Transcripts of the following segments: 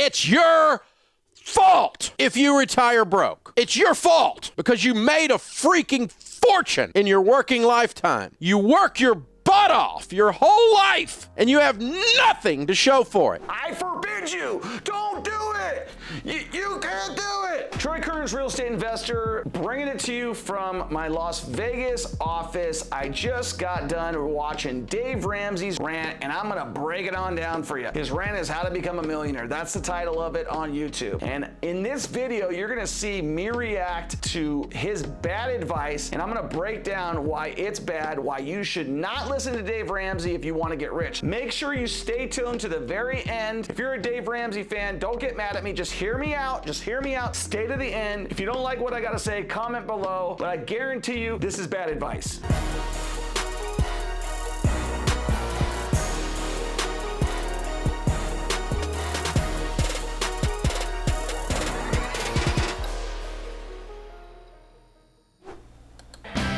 It's your fault if you retire broke. It's your fault because you made a freaking fortune in your working lifetime. You work your butt off your whole life, and you have nothing to show for it. I forbid you. Don't do it. You can't do it. Troy Kerner's Real Estate Investor, bringing it to you from my Las Vegas office. I just got done watching Dave Ramsey's rant, and I'm going to break it on down for you. His rant is How to Become a Millionaire. That's the title of it on YouTube. And in this video, you're going to see me react to his bad advice, and I'm going to break down why it's bad, why you should not listen to Dave Ramsey if you want to get rich. Make sure you stay tuned to the very end. If you're a Dave Ramsey fan, don't get mad at me. Just hear me out. Just hear me out. Stay to the end. If you don't like what I got to say, comment below. But I guarantee you, this is bad advice.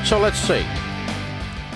So let's see.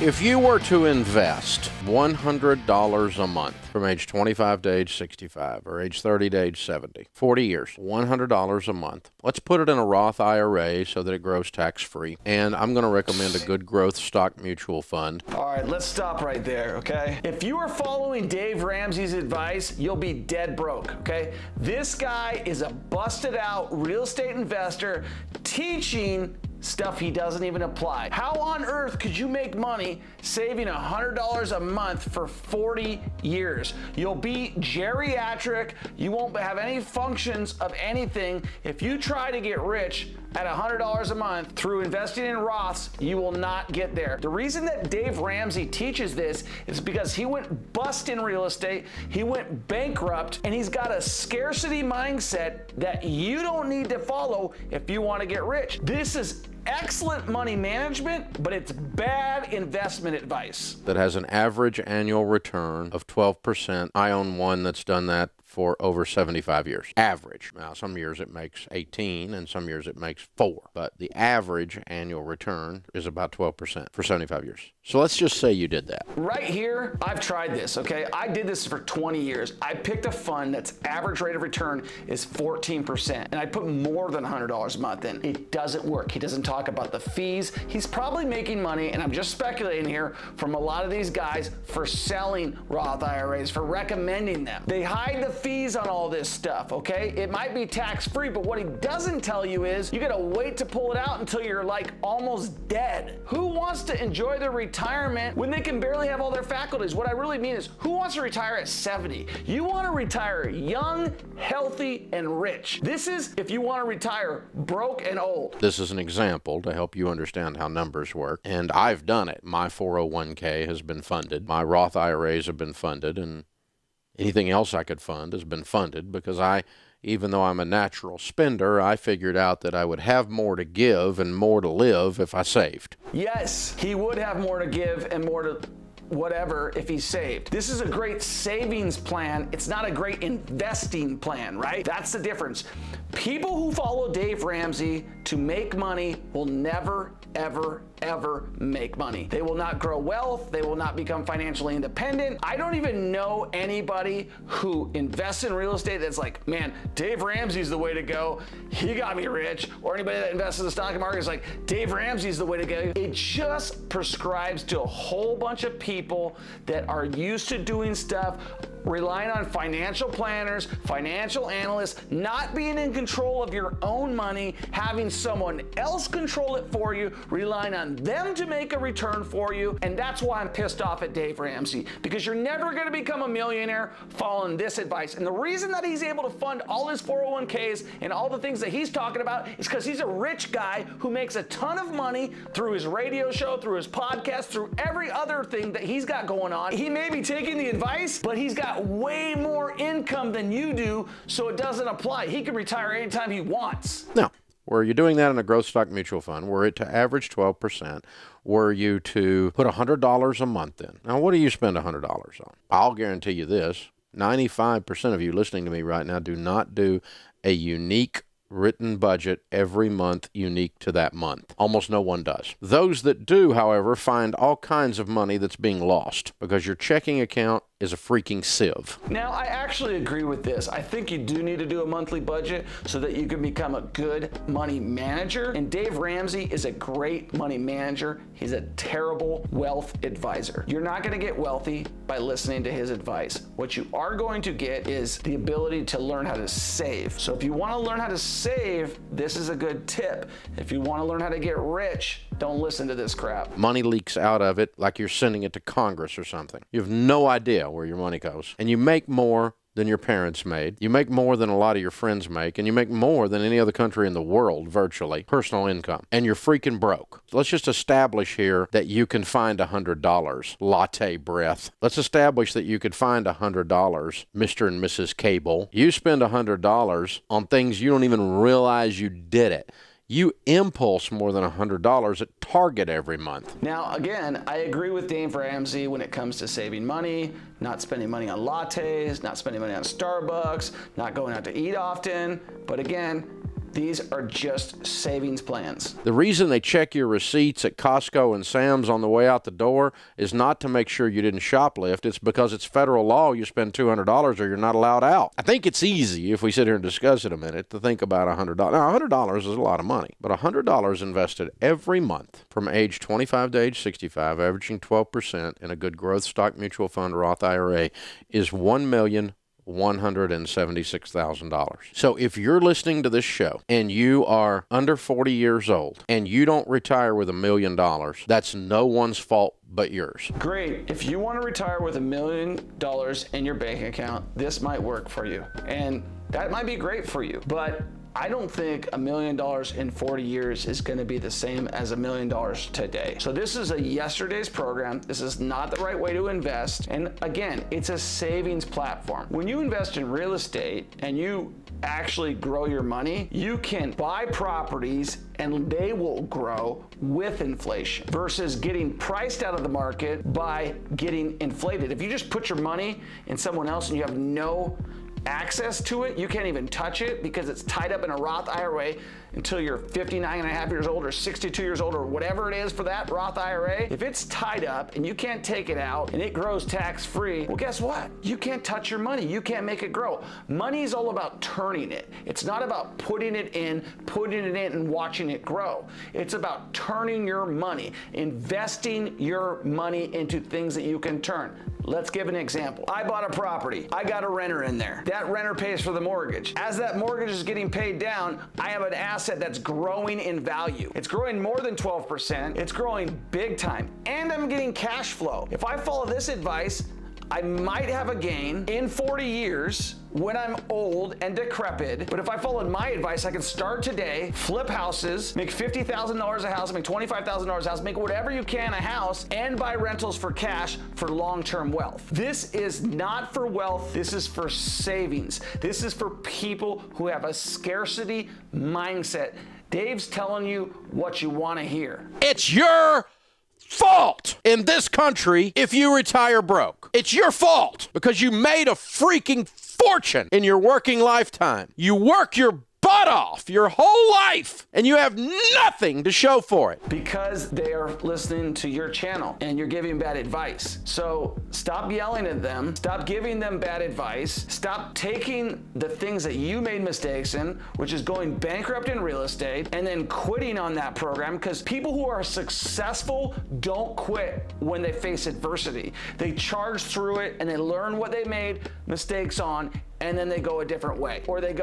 If you were to invest $100 a month from age 25 to age 65 or age 30 to age 70, 40 years, $100 a month. Let's put it in a Roth IRA so that it grows tax-free. And I'm going to recommend a good growth stock mutual fund. All right, let's stop right there, okay? If you are following Dave Ramsey's advice, you'll be dead broke, okay? This guy is a busted out real estate investor teaching stuff he doesn't even apply. How on earth could you make money saving $100 a month for 40 years? You'll be geriatric. You won't have any functions of anything. If you try to get rich at $100 a month through investing in Roths, you will not get there. The reason that Dave Ramsey teaches this is because he went bust in real estate, he went bankrupt, and he's got a scarcity mindset that you don't need to follow if you want to get rich. This is excellent money management, but it's bad investment advice. That has an average annual return of 12%. I own one that's done that for over 75 years. Average. Now, some years it makes 18 and some years it makes 4. But the average annual return is about 12% for 75 years. So let's just say you did that. Right here, I've tried this, okay? I did this for 20 years. I picked a fund that's average rate of return is 14%, and I put more than $100 a month in. It doesn't work. He doesn't talk about the fees. He's probably making money, and I'm just speculating here, from a lot of these guys for selling Roth IRAs, for recommending them. They hide the fees on all this stuff, okay? It might be tax-free, but what he doesn't tell you is you gotta wait to pull it out until you're like almost dead. Who wants to enjoy their retirement when they can barely have all their faculties? What I really mean is, who wants to retire at 70? You wanna retire young, healthy, and rich. This is if you wanna retire broke and old. This is an example to help you understand how numbers work, and I've done it. My 401k has been funded. My Roth IRAs have been funded, and anything else I could fund has been funded because even though I'm a natural spender, I figured out that I would have more to give and more to live if I saved. Yes, he would have more to give and more to whatever if he saved. This is a great savings plan. It's not a great investing plan, right? That's the difference. People who follow Dave Ramsey to make money will never, ever, ever make money. They will not grow wealth. They will not become financially independent. I don't even know anybody who invests in real estate that's like, man, Dave Ramsey's the way to go. He got me rich. Or anybody that invests in the stock market is like, Dave Ramsey's the way to go. It just prescribes to a whole bunch of people that are used to doing stuff, relying on financial planners, financial analysts, not being in control of your own money, having someone else control it for you, relying on them to make a return for you. And that's why I'm pissed off at Dave Ramsey, because you're never going to become a millionaire following this advice. And the reason that he's able to fund all his 401ks and all the things that he's talking about is because he's a rich guy who makes a ton of money through his radio show, through his podcast, through every other thing that he's got going on. He may be taking the advice, but he's got way more income than you do, so it doesn't apply. He can retire anytime he wants. Now, were you doing that in a growth stock mutual fund, were it to average 12%, were you to put $100 a month in? Now, what do you spend $100 on? I'll guarantee you this, 95% of you listening to me right now do not do a unique written budget every month unique to that month. Almost no one does. Those that do, however, find all kinds of money that's being lost because your checking account is a freaking sieve. Now, I actually agree with this. I think you do need to do a monthly budget so that you can become a good money manager. And Dave Ramsey is a great money manager. He's a terrible wealth advisor. You're not going to get wealthy by listening to his advice. What you are going to get is the ability to learn how to save. So if you want to learn how to save, this is a good tip. If you want to learn how to get rich, don't listen to this crap. Money leaks out of it like you're sending it to Congress or something. You have no idea where your money goes. And you make more than your parents made. You make more than a lot of your friends make, and you make more than any other country in the world, virtually, personal income. And you're freaking broke. Let's just establish here that you can find $100. Latte breath. Let's establish that you could find $100, Mr. and Mrs. Cable. You spend $100 on things you don't even realize you did it. You impulse more than $100 at Target every month. Now, again, I agree with Dave Ramsey when it comes to saving money, not spending money on lattes, not spending money on Starbucks, not going out to eat often. But again, these are just savings plans. The reason they check your receipts at Costco and Sam's on the way out the door is not to make sure you didn't shoplift. It's because it's federal law. You spend $200 or you're not allowed out. I think it's easy, if we sit here and discuss it a minute, to think about $100. Now, $100 is a lot of money, but $100 invested every month from age 25 to age 65, averaging 12% in a good growth stock mutual fund Roth IRA is $1,176,000. So if you're listening to this show and you are under 40 years old and you don't retire with $1 million, that's no one's fault but yours. Great. If you want to retire with $1 million in your bank account, this might work for you. And that might be great for you. But I don't think $1 million in 40 years is going to be the same as $1 million today. So this is a yesterday's program. This is not the right way to invest. And again, it's a savings platform. When you invest in real estate and you actually grow your money, you can buy properties and they will grow with inflation versus getting priced out of the market by getting inflated. If you just put your money in someone else and you have no access to it, you can't even touch it because it's tied up in a Roth IRA until you're 59 and a half years old or 62 years old or whatever it is for that Roth IRA. If it's tied up and you can't take it out and it grows tax-free, well, guess what? You can't touch your money. You can't make it grow. Money is all about turning it. It's not about putting it in and watching it grow. It's about turning your money, investing your money into things that you can turn. Let's give an example. I bought a property. I got a renter in there. That renter pays for the mortgage. As that mortgage is getting paid down, I have an asset that's growing in value. It's growing more than 12%. It's growing big time. And I'm getting cash flow. If I follow this advice, I might have a gain in 40 years when I'm old and decrepit. But if I followed my advice, I can start today, flip houses, make $50,000 a house, make $25,000 a house, make whatever you can a house, and buy rentals for cash for long-term wealth. This is not for wealth. This is for savings. This is for people who have a scarcity mindset. Dave's telling you what you want to hear. It's your fault in this country if you retire broke. It's your fault because you made a freaking fortune in your working lifetime. You work your butt off your whole life and you have nothing to show for it. Because they are listening to your channel and you're giving bad advice. So stop yelling at them. Stop giving them bad advice. Stop taking the things that you made mistakes in, which is going bankrupt in real estate, and then quitting on that program, because people who are successful don't quit when they face adversity. They charge through it and they learn what they made mistakes on, and then they go a different way, or they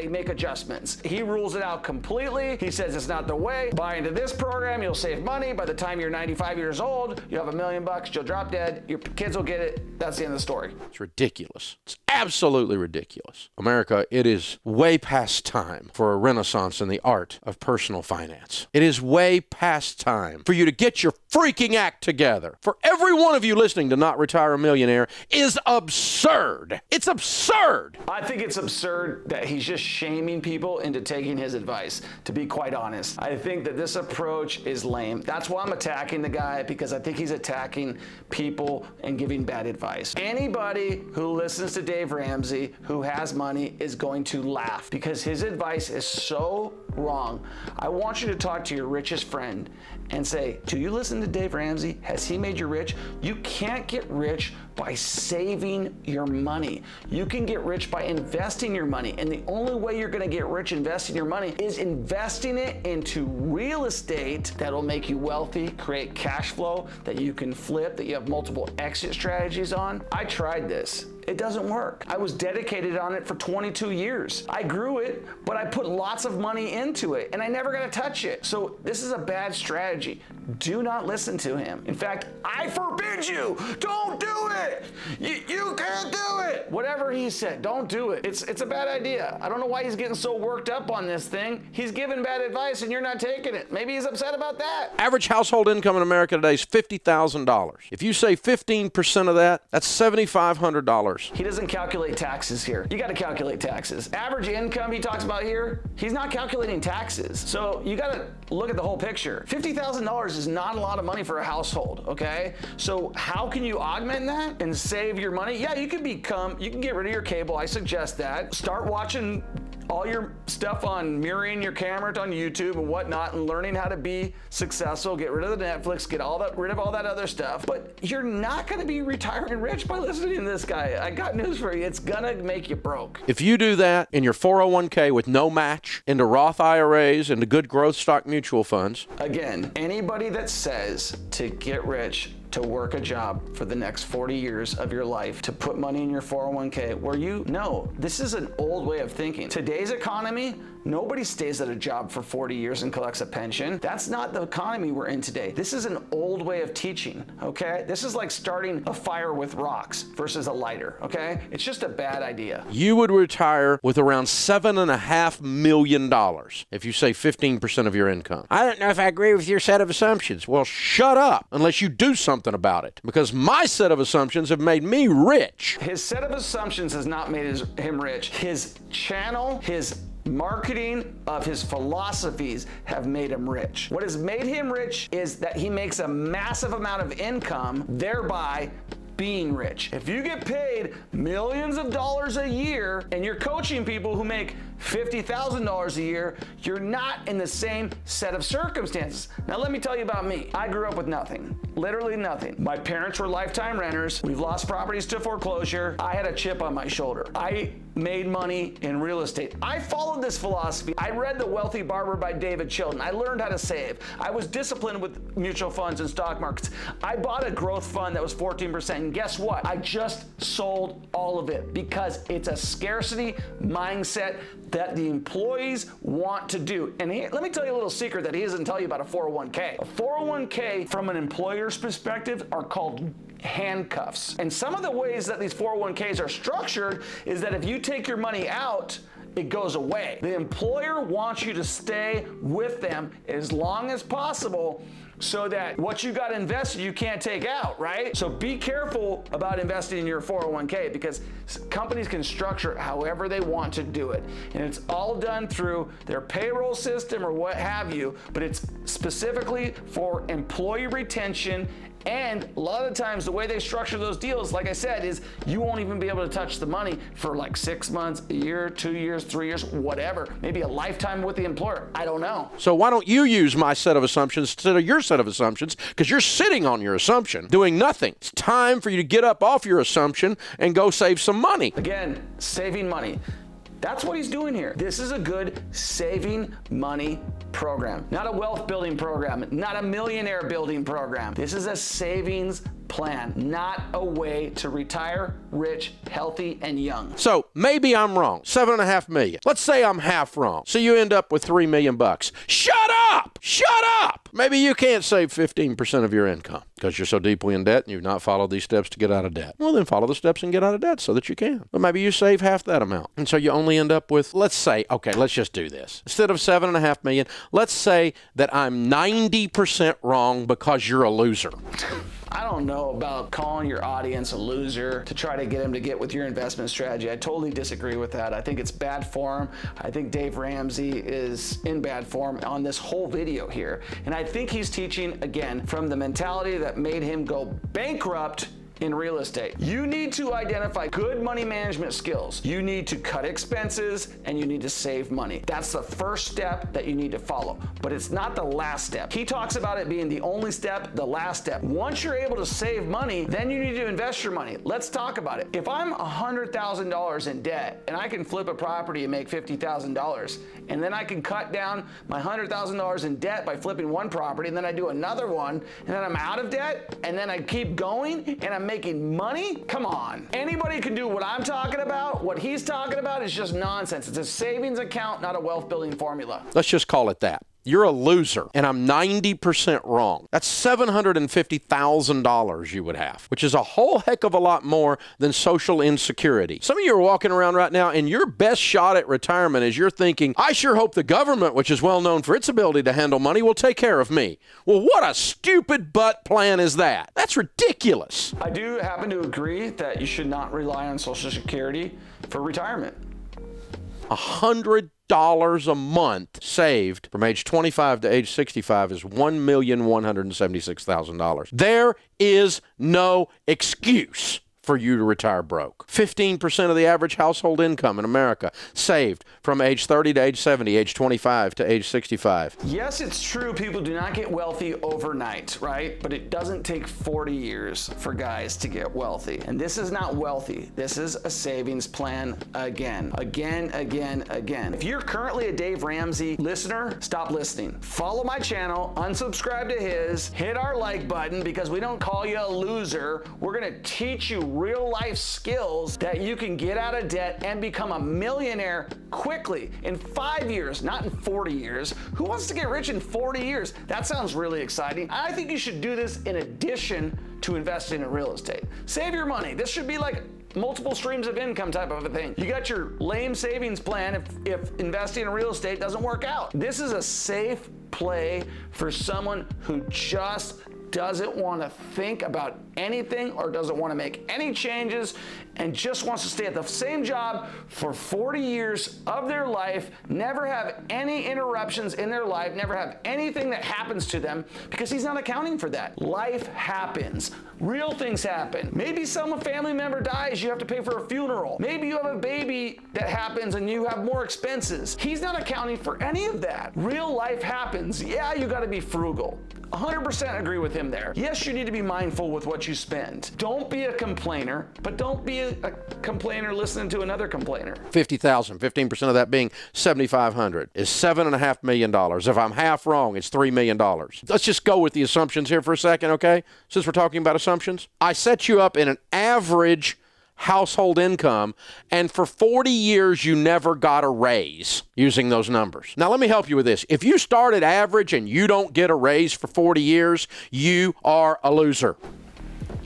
make adjustments. He rules it out completely. He says it's not the way. Buy into this program, you'll save money. By the time you're 95 years old, you'll have $1 million, you'll drop dead, your kids will get it. That's the end of the story. It's ridiculous. It's absolutely ridiculous. America, it is way past time for a renaissance in the art of personal finance. It is way past time for you to get your freaking act together. For every one of you listening to Not Retire a Millionaire is absurd. It's absurd absurd. I think it's absurd that he's just shaming people into taking his advice, to be quite honest. I think that this approach is lame. That's why I'm attacking the guy, because I think he's attacking people and giving bad advice. Anybody who listens to Dave Ramsey who has money is going to laugh because his advice is so wrong. I want you to talk to your richest friend and say, do you listen to Dave Ramsey? Has he made you rich? You can't get rich by saving your money. You can get rich by investing your money. And the only way you're gonna get rich investing your money is investing it into real estate that'll make you wealthy, create cash flow that you can flip, that you have multiple exit strategies on. I tried this. It doesn't work. I was dedicated on it for 22 years. I grew it, but I put lots of money into it and I never got to touch it. So this is a bad strategy. Do not listen to him. In fact, I forbid you. Don't do it. You can't do it. Whatever he said, don't do it. It's a bad idea. I don't know why he's getting so worked up on this thing. He's giving bad advice and you're not taking it. Maybe he's upset about that. Average household income in America today is $50,000. If you say 15% of that, that's $7,500. He doesn't calculate taxes here. You got to calculate taxes. Average income he talks about here, he's not calculating taxes. So you got to look at the whole picture. $50,000 is not a lot of money for a household, okay? So how can you augment that and save your money? Yeah, you can get rid of your cable. I suggest that. Start watching all your stuff on mirroring your camera on YouTube and whatnot and learning how to be successful. Get rid of the Netflix, rid of all that other stuff. But you're not going to be retiring rich by listening to this guy. I got news for you. It's going to make you broke. If you do that in your 401k with no match, into Roth IRAs, into good growth stock mutual funds. Again, anybody that says to get rich, to work a job for the next 40 years of your life, to put money in your 401k, where this is an old way of thinking. Today's economy, nobody stays at a job for 40 years and collects a pension. That's not the economy we're in today. This is an old way of teaching, okay? This is like starting a fire with rocks versus a lighter, okay? It's just a bad idea. You would retire with around $7.5 million if you say 15% of your income. I don't know if I agree with your set of assumptions. Well, shut up unless you do something about it, because my set of assumptions have made me rich. His set of assumptions has not made him rich. His channel, his marketing of his philosophies have made him rich. What has made him rich is that he makes a massive amount of income, thereby being rich. If you get paid millions of dollars a year and you're coaching people who make $50,000 a year, you're not in the same set of circumstances. Now let me tell you about me. I grew up with nothing, literally nothing. My parents were lifetime renters. We've lost properties to foreclosure. I had a chip on my shoulder. I made money in real estate. I followed this philosophy. I read The Wealthy Barber by David Chilton. I learned how to save. I was disciplined with mutual funds and stock markets. I bought a growth fund that was 14%, and guess what? I just sold all of it because it's a scarcity mindset that the employees want to do. And let me tell you a little secret that he doesn't tell you about a 401k. A 401k from an employer's perspective are called handcuffs. And some of the ways that these 401ks are structured is that if you take your money out, it goes away. The employer wants you to stay with them as long as possible so that what you got invested you can't take out, right? So be careful about investing in your 401k because companies can structure it however they want to do it. And it's all done through their payroll system or what have you, but it's specifically for employee retention. And a lot of the times the way they structure those deals, like I said, is you won't even be able to touch the money for like 6 months, a year, 2 years, 3 years, whatever. Maybe a lifetime with the employer. I don't know. So why don't you use my set of assumptions instead of your set of assumptions? Because you're sitting on your assumption, doing nothing. It's time for you to get up off your assumption and go save some money. Again, saving money. That's what he's doing here. This is a good saving money program, not a wealth building program, not a millionaire building program. This is a savings plan, not a way to retire rich, healthy, and young. So maybe I'm wrong. $7.5 million. Let's say I'm half wrong. So you end up with $3 million. Shut up! Shut up! Maybe you can't save 15% of your income because you're so deeply in debt and you've not followed these steps to get out of debt. Well, then follow the steps and get out of debt so that you can. But maybe you save half that amount. And so you only end up with, let's say, okay, let's just do this. Instead of $7.5 million, let's say that I'm 90% wrong because you're a loser. I don't know about calling your audience a loser to try to get them to get with your investment strategy. I totally totally disagree with that. I think it's bad form. I think Dave Ramsey is in bad form on this whole video here. And I think he's teaching, again, from the mentality that made him go bankrupt in real estate. You need to identify good money management skills. You need to cut expenses and you need to save money. That's the first step that you need to follow, but it's not the last step. He talks about it being the only step, the last step. Once you're able to save money, then you need to invest your money. Let's talk about it. If I'm $100,000 in debt and I can flip a property and make $50,000, and then I can cut down my $100,000 in debt by flipping one property, and then I do another one, and then I'm out of debt, and then I keep going, and I'm making money? Come on. Anybody can do what I'm talking about. What he's talking about is just nonsense. It's a savings account, not a wealth building formula. Let's just call it that. You're a loser, and I'm 90% wrong. That's $750,000 you would have, which is a whole heck of a lot more than social insecurity. Some of you are walking around right now, and your best shot at retirement is you're thinking, I sure hope the government, which is well known for its ability to handle money, will take care of me. Well, what a stupid butt plan is that? That's ridiculous. I do happen to agree that you should not rely on Social Security for retirement. $100 a month saved from age 25 to age 65 is $1,176,000. There is no excuse for you to retire broke. 15% of the average household income in America saved from age 30 to age 70, age 25 to age 65. Yes, it's true people do not get wealthy overnight, right? But it doesn't take 40 years for guys to get wealthy. And this is not wealthy. This is a savings plan again. If you're currently a Dave Ramsey listener, stop listening. Follow my channel, unsubscribe to his, hit our like button because we don't call you a loser. We're gonna teach you real life skills that you can get out of debt and become a millionaire quickly in 5 years, not in 40 years. Who wants to get rich in 40 years? That sounds really exciting. I think you should do this in addition to investing in real estate. Save your money. This should be like multiple streams of income type of a thing. You got your lame savings plan if investing in real estate doesn't work out. This is a safe play for someone who just doesn't want to think about anything or doesn't want to make any changes and just wants to stay at the same job for 40 years of their life, never have any interruptions in their life, never have anything that happens to them because he's not accounting for that. Life happens. Real things happen. Maybe some family member dies, you have to pay for a funeral. Maybe you have a baby that happens and you have more expenses. He's not accounting for any of that. Real life happens. Yeah, you got to be frugal. 100% agree with him there. Yes, you need to be mindful with what you spend. Don't be a complainer, but don't be a complainer listening to another complainer. 50,000, 15% of that being 7,500 is $7.5 million. If I'm half wrong, it's $3 million. Let's just go with the assumptions here for a second, okay? Since we're talking about assumptions, I set you up in an average household income, and for 40 years you never got a raise using those numbers. Now let me help you with this. If you started average and you don't get a raise for 40 years, you are a loser.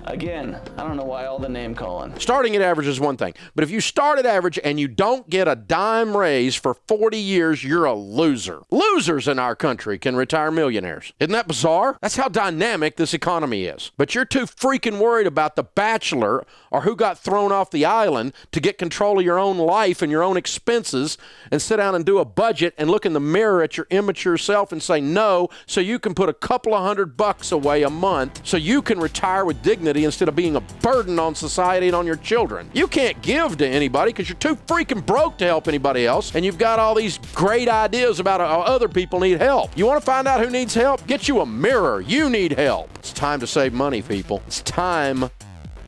Again, I don't know why all the name calling. Starting at average is one thing, but if you start at average and you don't get a dime raise for 40 years, you're a loser. Losers in our country can retire millionaires. Isn't that bizarre? That's how dynamic this economy is. But you're too freaking worried about The Bachelor or who got thrown off the island to get control of your own life and your own expenses and sit down and do a budget and look in the mirror at your immature self and say no so you can put a couple of $100 away a month so you can retire with dignity instead of being a burden on society and on your children. You can't give to anybody because you're too freaking broke to help anybody else, and you've got all these great ideas about how other people need help. You want to find out who needs help? Get you a mirror. You need help. It's time to save money, people. It's time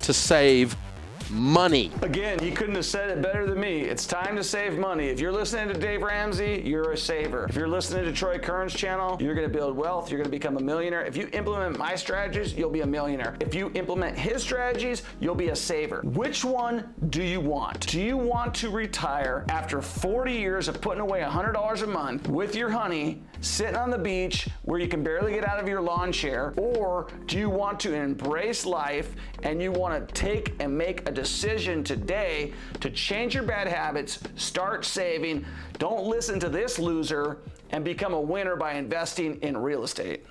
to save money. Again, he couldn't have said it better than me. It's time to save money. If you're listening to Dave Ramsey, you're a saver. If you're listening to Troy Kern's channel, you're going to build wealth. You're going to become a millionaire. If you implement my strategies, you'll be a millionaire. If you implement his strategies, you'll be a saver. Which one do you want? Do you want to retire after 40 years of putting away $100 a month with your honey, sitting on the beach where you can barely get out of your lawn chair? Or do you want to embrace life and you want to take and make a decision today to change your bad habits, start saving, don't listen to this loser, and become a winner by investing in real estate?